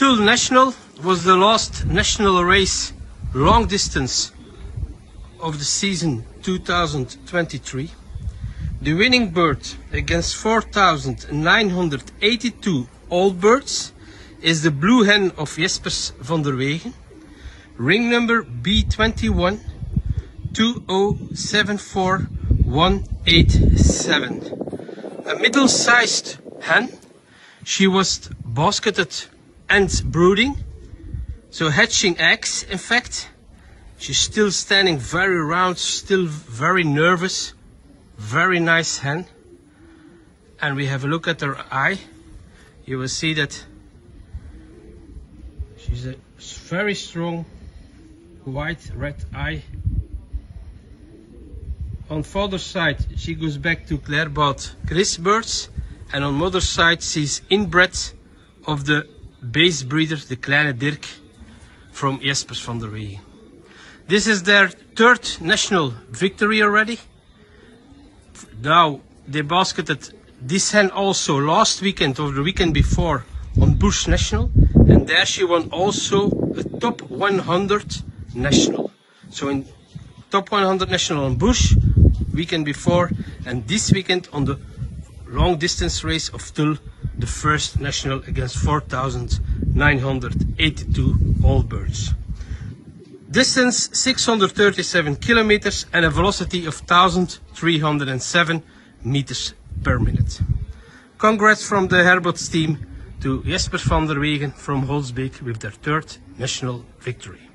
Tulle National was the last national race, long distance, of the season 2023. The winning bird against 4,982 old birds is the blue hen of Jespers-Vanderwegen, ring number B21 2074187. A middle-sized hen. She was basketed and brooding, so hatching eggs in fact. She's still standing very round, still very nervous. Very nice hen. And we have a look at her eye. You will see that she's a very strong white red eye. On father's side she goes back to Clairbout Gris birds, and on mother's side she's inbred of the base breeder, the Kleine Dirk from Jespers-Vanderwegen. This is their third national victory already. Now they basketed this hen also last weekend or the weekend before on Bush National, and there she won also a top 100 national. So in top 100 national on Bush weekend before, and this weekend on the long distance race of Tulle, the first national against 4,982 old birds. Distance 637 kilometers and a velocity of 1,307 meters per minute. Congrats from the Herbots team to Jespers-Vanderwegen from Holsbeek with their third national victory.